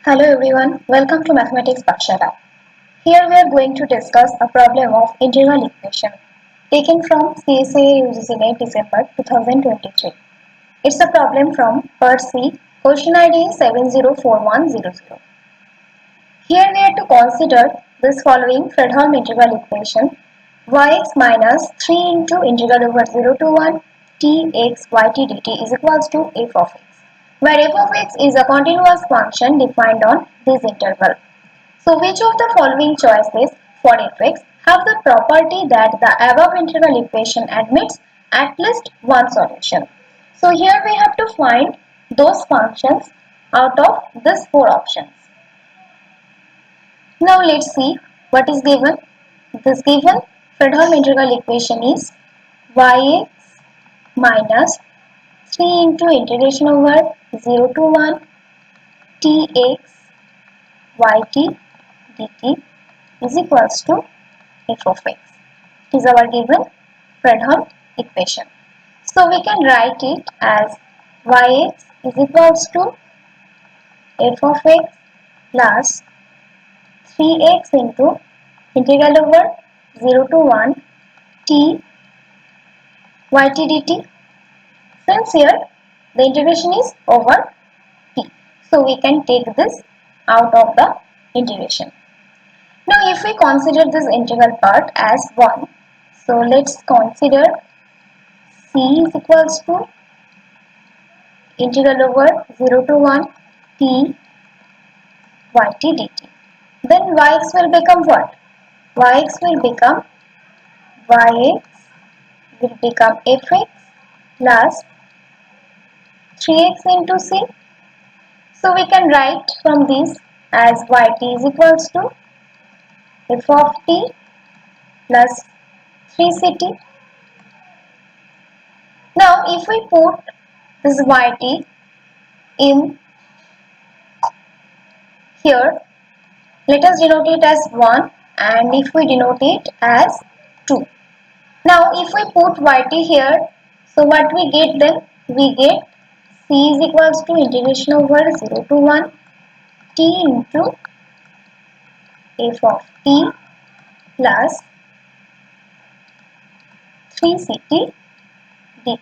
Hello everyone, welcome to Mathematics Pathshala. Here we are going to discuss a problem of integral equation taken from CSIR UGC date December 2023. It's a problem from Part C, question ID 704100. Here we are to consider this following Fredholm integral equation yx minus 3 into integral over 0 to 1 tx yt dt is equals to f of x, where f of x is a continuous function defined on this interval. So which of the following choices for fx have the property that the above integral equation admits at least one solution? So here we have to find those functions out of these four options. Now let's see what is given. This given Fredholm integral equation is yx minus 3 into integration over 0 to 1 tx yt dt is equals to f of x. It is our given Fredholm equation. So we can write it as yx is equals to f of x plus 3x into integral over 0 to 1 t yt dt. Since here the integration is over t, so we can take this out of the integration. Now if we consider this integral part as 1, so let's consider c is equals to integral over 0 to 1 t yt dt. Then yx will become what? Yx will become fx plus 3x into c. So we can write from this as yt is equals to f of t plus 3ct. Now if we put this yt in here, let us denote it as 1 and if we denote it as 2. Now if we put yt here, so what we get then? We get c is equals to integration over 0 to 1 t into f of t plus 3ct dt.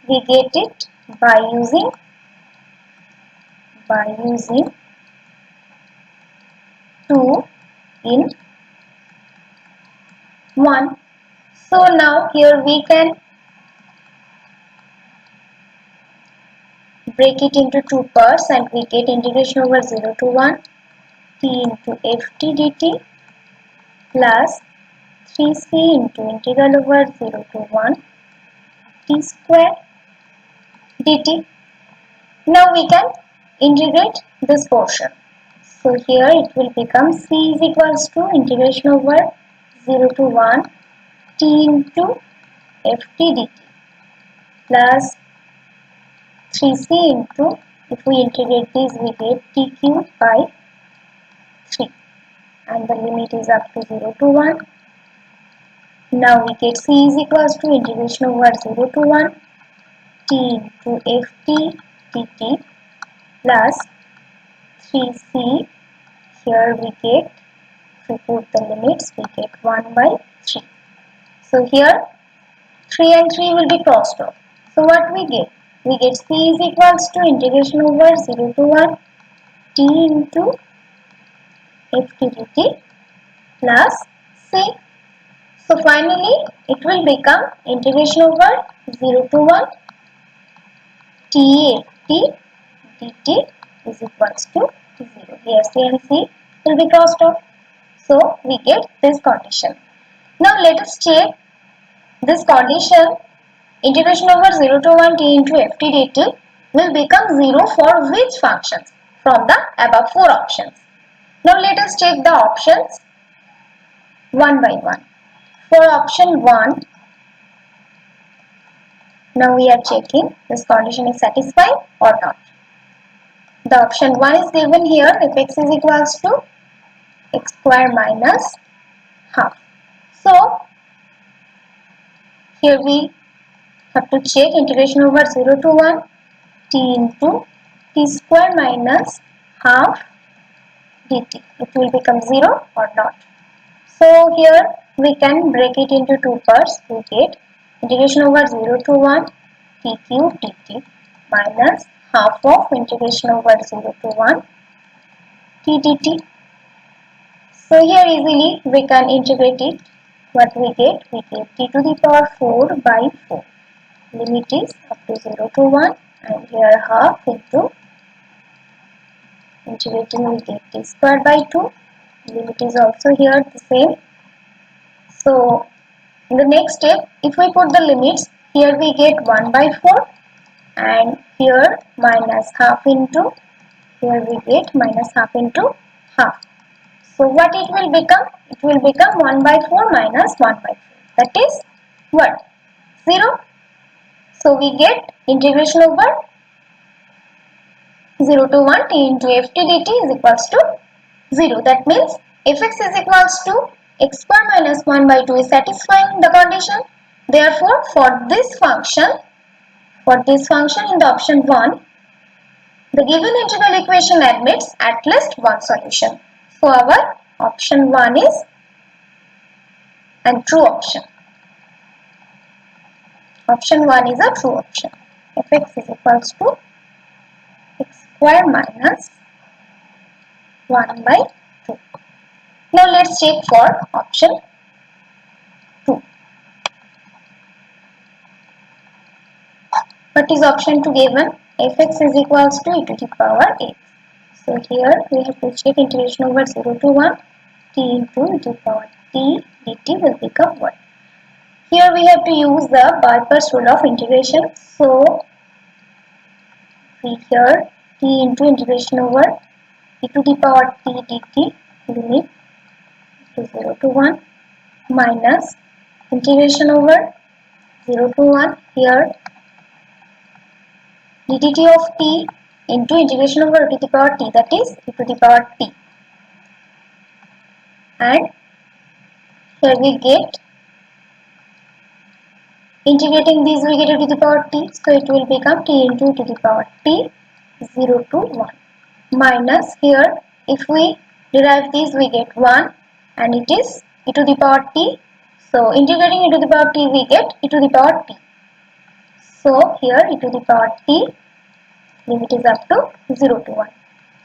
We get it by using 2 in 1. So now here we can break it into two parts and we get integration over 0 to 1 t into ft dt plus 3c into integral over 0 to 1 t square dt. Now we can integrate this portion. So here it will become c is equals to integration over 0 to 1 t into ft dt plus 3c into, if we integrate this we get t cube by 3 and the limit is up to 0 to 1. Now we get c is equals to integration over 0 to 1 t into ft dt plus 3c. Here we get, if we put the limits, we get 1 by 3. So here 3 and 3 will be crossed off. So what we get? We get c is equals to integration over 0 to 1 t into ft dt plus c. So finally it will become integration over 0 to 1 t ft dt is equals to 0. Here c and c will be crossed off. So we get this condition. Now let us check this condition. Integration over 0 to 1 t into ft dt will become 0 for which functions from the above four options. Now let us check the options one by one. For option 1, now we are checking this condition is satisfied or not. The option 1 is given here, if x is equals to x square minus half. So here we have to check integration over 0 to 1 t into t square minus half dt. It will become 0 or not. So here we can break it into two parts. We get integration over 0 to 1 t cube dt minus half of integration over 0 to 1 t dt. So here easily we can integrate it. What we get? We get t to the power 4 by 4. Limit is up to 0 to 1 and here half into integrating we get t square by 2. Limit is also here the same. So in the next step, if we put the limits, here we get 1 by 4 and here minus half into, here we get minus half into half. So what it will become? It will become 1 by 4 minus 1 by 4. That is what? 0. So we get integration over 0 to 1 t into ft dt is equals to 0. That means fx is equals to x square minus 1 by 2 is satisfying the condition. Therefore, for this function in the option 1, the given integral equation admits at least one solution. So our option 1 is a true option. Option 1 is a true option. Fx is equals to x square minus 1 by 2. Now let's check for option 2. What is option 2 given? Fx is equals to e to the power x. So here we have to check integration over 0 to 1 t into e to the power t dt will become 1. Here we have to use the bypass rule of integration. So we here t into integration over e to the power t dt limit to 0 to 1 minus integration over 0 to 1 here ddt of t into integration over e to the power t, that is e to the power t, and here we get integrating these we get e to the power t, so it will become t into e to the power t 0 to 1 minus here if we derive these we get 1 and it is e to the power t, so integrating e to the power t we get e to the power t, so here e to the power t limit is up to 0 to 1.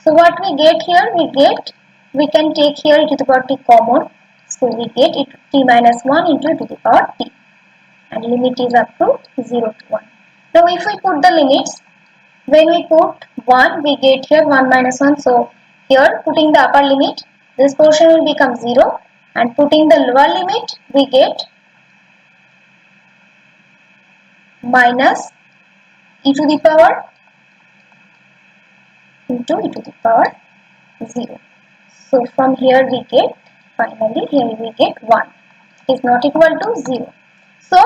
So what we get here, we can take here e to the power t common, so we get e to t minus 1 into e to the power t and limit is up to 0 to 1. Now if we put the limits, when we put 1 we get here 1 minus 1, so here putting the upper limit this portion will become 0 and putting the lower limit we get minus e to the power into e to the power 0. So from here we get, finally here we get 1. It is not equal to 0. So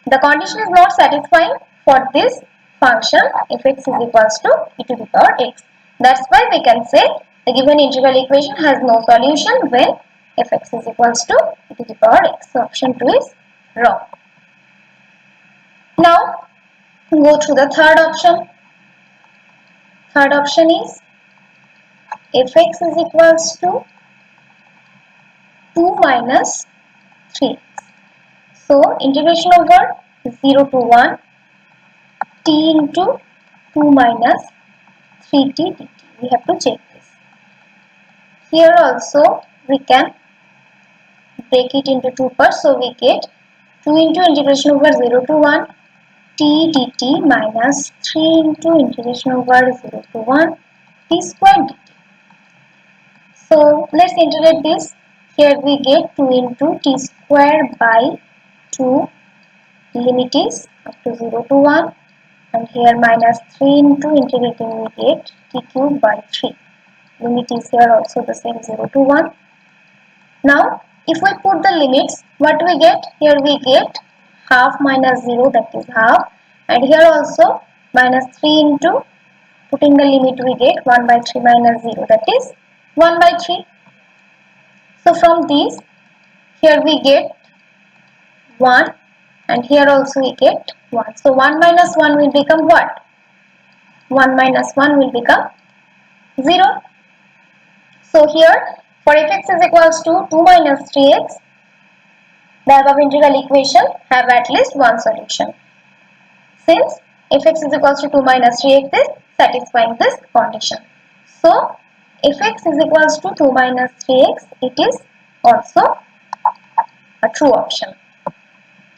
the condition is not satisfying for this function if x is equals to e to the power x. That's why we can say the given integral equation has no solution when fx is equals to e to the power x. So option 2 is wrong. Now go to the third option. Third option is fx is equals to 2 minus 3. So integration over 0 to 1 t into 2 minus 3t dt. We have to check this. Here also we can break it into two parts. So we get 2 into integration over 0 to 1 t dt minus 3 into integration over 0 to 1 t square dt. So let's integrate this. Here we get 2 into t square by 2, limit is up to 0 to 1 and here minus 3 into integrating we get t cube by 3. Limit is here also the same 0 to 1. Now if we put the limits, what we get? Here we get half minus 0, that is half, and here also minus 3 into putting the limit we get 1 by 3 minus 0, that is 1 by 3. So from these here we get 1 and here also we get 1. So 1 minus 1 will become what? 1 minus 1 will become 0. So here for fx is equals to 2 minus 3x, the above integral equation have at least one solution. Since fx is equals to 2 minus 3x is satisfying this condition. So fx is equals to 2 minus 3x, it is also a true option.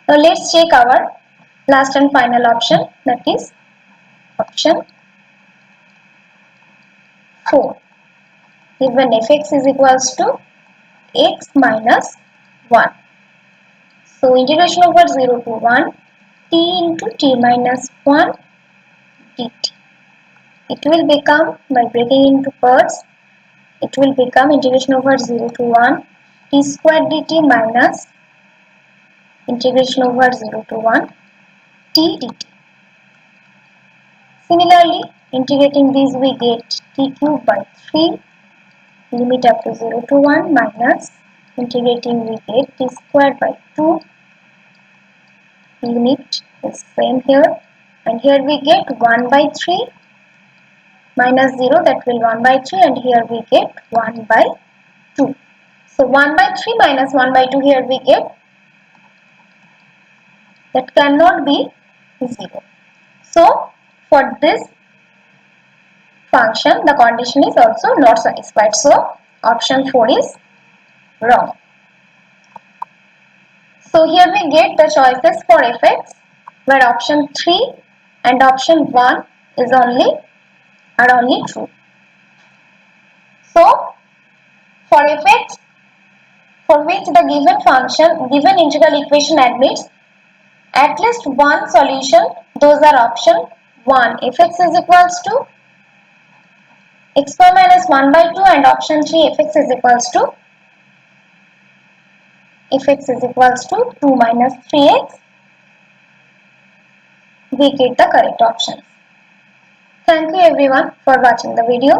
Now let's check our last and final option, that is option 4. Given fx is equals to x minus 1. So integration over 0 to 1 t into t minus 1 dt. It will become, by breaking into parts, it will become integration over 0 to 1 t square dt minus integration over 0 to 1 t dt. Similarly, integrating these we get t cube by 3 limit up to 0 to 1 minus integrating we get t square by 2 limit is same here, and here we get 1 by 3 minus 0, that will 1 by 3, and here we get 1 by 2. So 1 by 3 minus 1 by 2 here we get, that cannot be 0. So for this function the condition is also not satisfied. So option 4 is wrong. So here we get the choices for fx, where option 3 and option 1 is are only true. So for fx, for which the given integral equation admits at least one solution, those are option 1 fx is equals to x square minus 1 by 2, and option 3 fx is equals to 2 minus 3x. We get the correct options. Thank you everyone for watching the video.